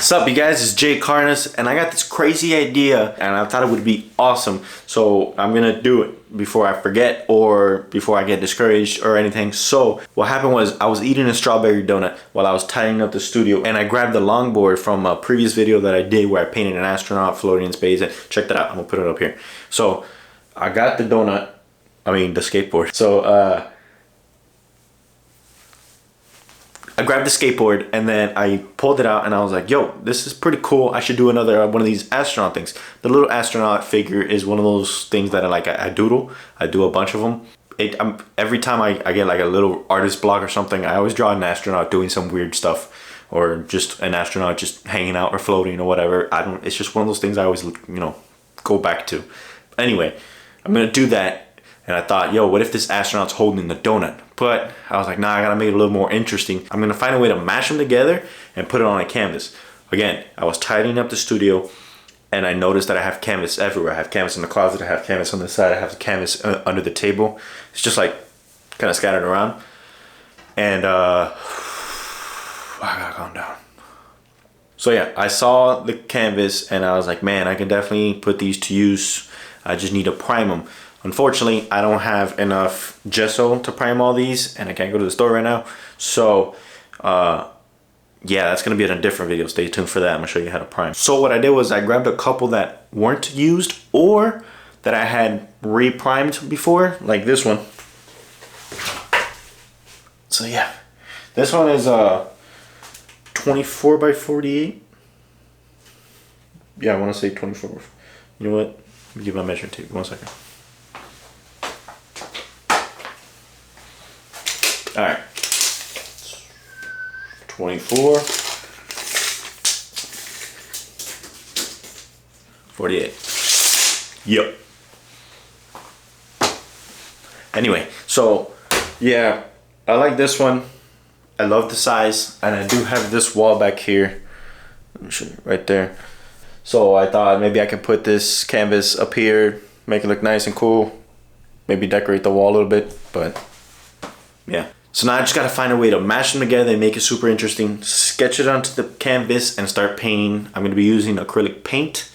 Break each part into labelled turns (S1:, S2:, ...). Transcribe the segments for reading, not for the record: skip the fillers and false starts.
S1: What's up, you guys? It's JCARDENASART, and I got this crazy idea and I thought it would be awesome, so I'm gonna do it before I forget or before I get discouraged or anything. So what happened was I was eating a strawberry donut while I was tidying up the studio, and I grabbed the longboard from a previous video that I did where I painted an astronaut floating in space. And check that out, I'm gonna put it up here. So I got the donut, the skateboard. So I grabbed the skateboard and then I pulled it out and I was like, yo, this is pretty cool. I should do another one of these astronaut things. The little astronaut figure is one of those things that I doodle. I do a bunch of them. Every time I get like a little artist block or something, I always draw an astronaut doing some weird stuff, or just an astronaut just hanging out or floating or whatever. It's just one of those things I always, go back to. Anyway, I'm gonna do that. And I thought, yo, what if this astronaut's holding the donut? But I was like, nah, I gotta make it a little more interesting. I'm gonna find a way to mash them together and put it on a canvas. Again, I was tidying up the studio and I noticed that I have canvas everywhere. I have canvas in the closet, I have canvas on the side, I have the canvas under the table. It's just like kind of scattered around. And I gotta calm down. So yeah, I saw the canvas and I was like, man, I can definitely put these to use. I just need to prime them. Unfortunately, I don't have enough gesso to prime all these and I can't go to the store right now. So yeah, that's gonna be in a different video. Stay tuned for that. I'm gonna show you how to prime. So what I did was I grabbed a couple that weren't used or that I had re-primed before, like this one. So yeah, this one is 24 by 48. Yeah, I wanna say 24. You know what? Let me give my measuring tape, 1 second. All right, 24, 48. Yep. Anyway, so yeah, I like this one. I love the size, and I do have this wall back here. Let me show you right there. So I thought maybe I could put this canvas up here, make it look nice and cool. Maybe decorate the wall a little bit, but yeah. So now I just gotta find a way to mash them together and make it super interesting. Sketch it onto the canvas and start painting. I'm gonna be using acrylic paint.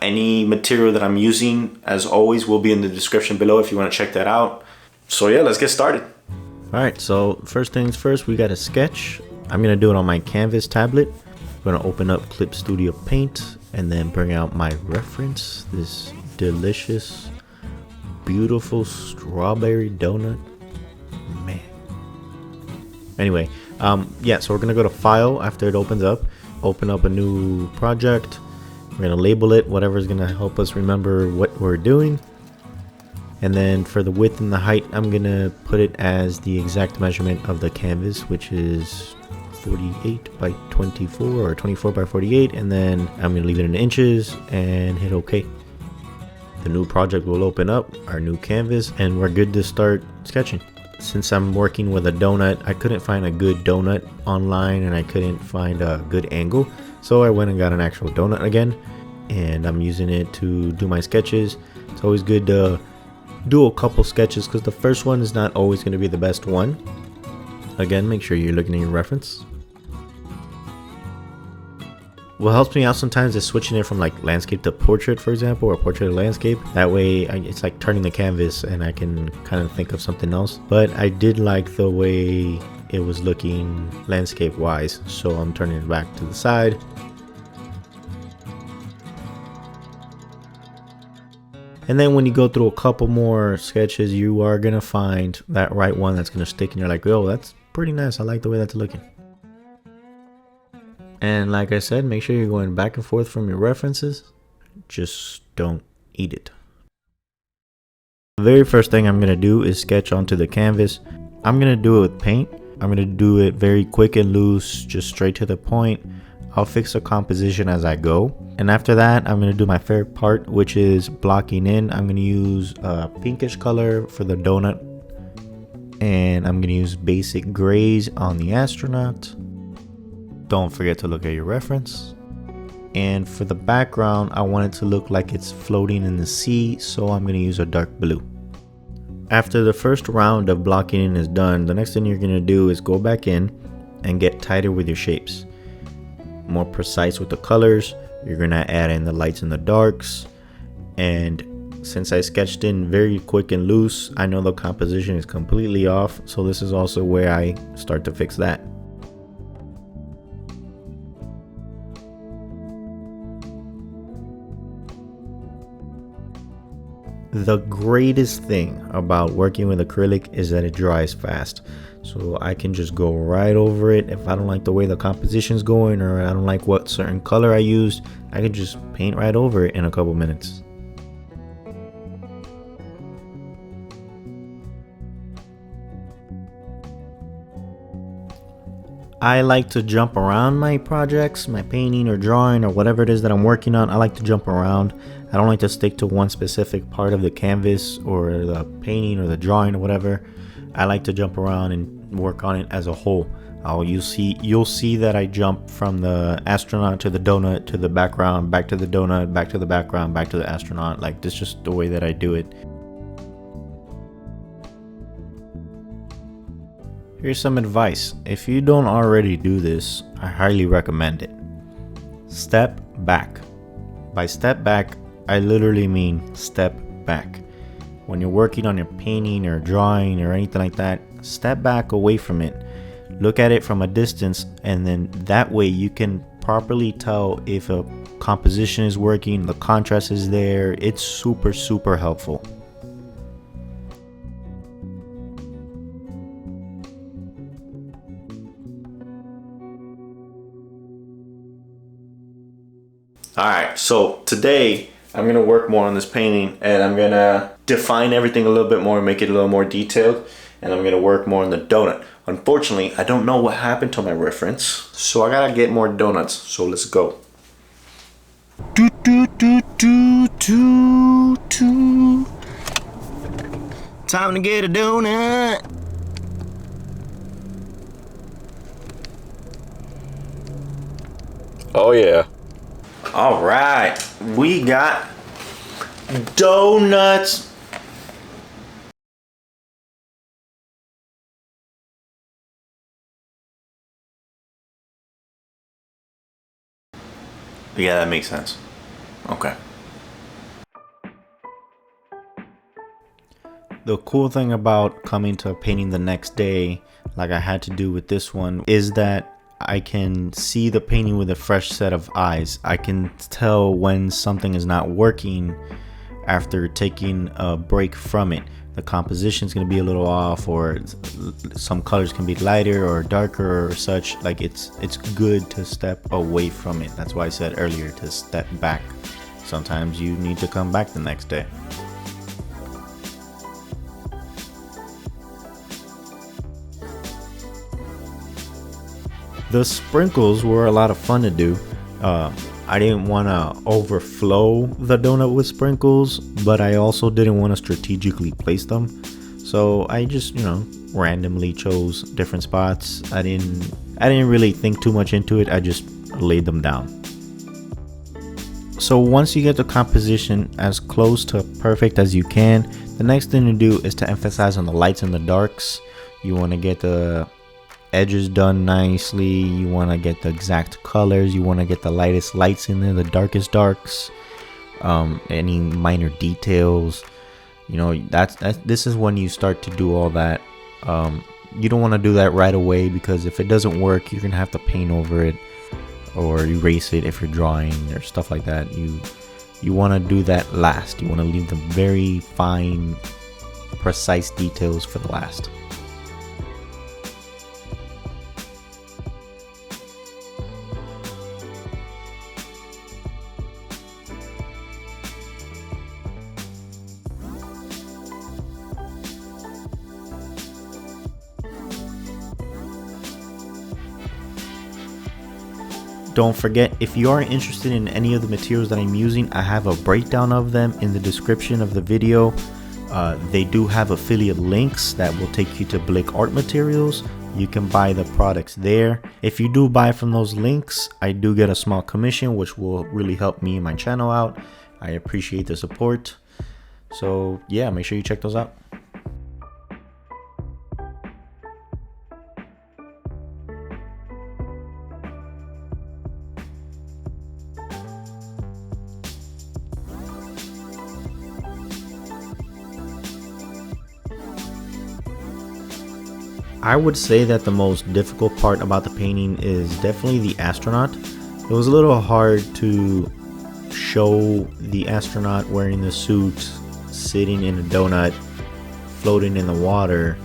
S1: Any material that I'm using, as always, will be in the description below if you wanna check that out. So yeah, let's get started.
S2: All right, so first things first, we got a sketch. I'm gonna do it on my canvas tablet. I'm gonna open up Clip Studio Paint and then bring out my reference, this delicious, beautiful strawberry donut. Man. Anyway, yeah, so we're gonna go to File after it opens up, open up a new project. We're gonna label it whatever is gonna help us remember what we're doing. And then for the width and the height, I'm gonna put it as the exact measurement of the canvas, which is 48 by 24 or 24 by 48. And then I'm gonna leave it in inches and hit OK. The new project will open up, our new canvas, and we're good to start sketching. Since I'm working with a donut, I couldn't find a good donut online and I couldn't find a good angle. So I went and got an actual donut again, and I'm using it to do my sketches. It's always good to do a couple sketches because the first one is not always going to be the best one. Again, make sure you're looking at your reference. What helps me out sometimes is switching it from like landscape to portrait, for example, or portrait to landscape. That way it's like turning the canvas and I can kind of think of something else. But I did like the way it was looking landscape wise, so I'm turning it back to the side. And then when you go through a couple more sketches, you are gonna find that right one that's gonna stick and you're like, oh, that's pretty nice, I like the way that's looking. And like I said, make sure you're going back and forth from your references. Just don't eat it. The very first thing I'm going to do is sketch onto the canvas. I'm going to do it with paint. I'm going to do it very quick and loose, just straight to the point. I'll fix the composition as I go. And after that, I'm going to do my favorite part, which is blocking in. I'm going to use a pinkish color for the donut. And I'm going to use basic grays on the astronaut. Don't forget to look at your reference. And for the background, I want it to look like it's floating in the sea, so I'm going to use a dark blue. After the first round of blocking in is done, the next thing you're going to do is go back in and get tighter with your shapes. more precise with the colors. You're gonna add in the lights and the darks. And since I sketched in very quick and loose, I know the composition is completely off, so this is also where I start to fix that. The greatest thing about working with acrylic is that it dries fast. So I can just go right over it. If I don't like the way the composition's going, or I don't like what certain color I used, I can just paint right over it in a couple minutes. I like to jump around my projects, my painting or drawing or whatever it is that I'm working on. I like to jump around. I don't like to stick to one specific part of the canvas or the painting or the drawing or whatever. I like to jump around and work on it as a whole. You'll see that I jump from the astronaut to the donut to the background, back to the donut, back to the background, back to the astronaut. Like, this is just the way that I do it. Here's some advice. If you don't already do this, I highly recommend it. Step back. By step back, I literally mean step back. When you're working on your painting or drawing or anything like that, step back away from it. Look at it from a distance, and then that way you can properly tell if a composition is working, the contrast is there. It's super, super helpful.
S1: Alright, so today I'm going to work more on this painting, and I'm going to define everything a little bit more, make it a little more detailed, and I'm going to work more on the donut. Unfortunately, I don't know what happened to my reference, so I got to get more donuts, so let's go. Time to get a donut.
S3: Oh yeah.
S1: All right, we got donuts. Yeah, that makes sense. Okay.
S2: The cool thing about coming to painting the next day, like I had to do with this one, is that I can see the painting with a fresh set of eyes. I can tell when something is not working after taking a break from it. The composition is going to be a little off, or some colors can be lighter or darker or such. Like, it's good to step away from it. That's why I said earlier to step back. Sometimes you need to come back the next day. The sprinkles were a lot of fun to do. I didn't want to overflow the donut with sprinkles, but I also didn't want to strategically place them. So I just, randomly chose different spots. I didn't really think too much into it. I just laid them down. So once you get the composition as close to perfect as you can, the next thing to do is to emphasize on the lights and the darks. You want to get the edges done nicely. You want to get the exact colors. You want to get the lightest lights in there, the darkest darks, any minor details. This is when you start to do all that. You don't want to do that right away, because if it doesn't work, you're gonna have to paint over it or erase it if you're drawing or stuff like that. You want to do that last. You want to leave the very fine, precise details for the last. Don't forget, if you are interested in any of the materials that I'm using, I have a breakdown of them in the description of the video. They do have affiliate links that will take you to Blick Art Materials. You can buy the products there. If you do buy from those links, I do get a small commission, which will really help me and my channel out. I appreciate the support. So yeah, make sure you check those out. I would say that the most difficult part about the painting is definitely the astronaut. It was a little hard to show the astronaut wearing the suit, sitting in a donut, floating in the water.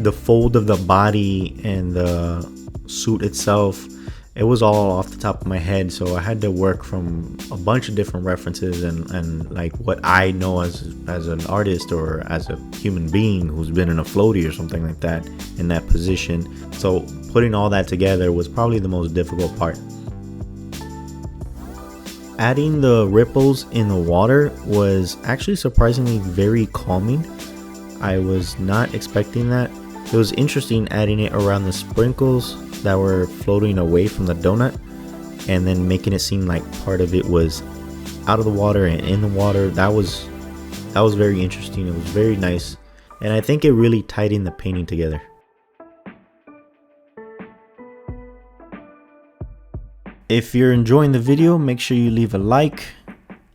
S2: The fold of the body and the suit itself, it was all off the top of my head, so I had to work from a bunch of different references and like what I know as an artist or as a human being who's been in a floaty or something like that in that position. So putting all that together was probably the most difficult part. Adding the ripples in the water was actually surprisingly very calming. I was not expecting that. It was interesting adding it around the sprinkles that were floating away from the donut and then making it seem like part of it was out of the water and in the water. That was very interesting. It was very nice, and I think it really tied in the painting together. If you're enjoying the video, make sure you leave a like,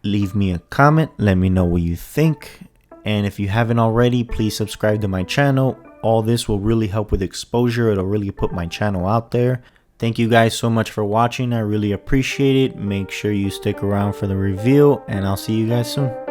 S2: leave me a comment, let me know what you think, and if you haven't already, please subscribe to my channel. All this will really help with exposure. It'll really put my channel out there. Thank you guys so much for watching. I really appreciate it. Make sure you stick around for the reveal, and I'll see you guys soon.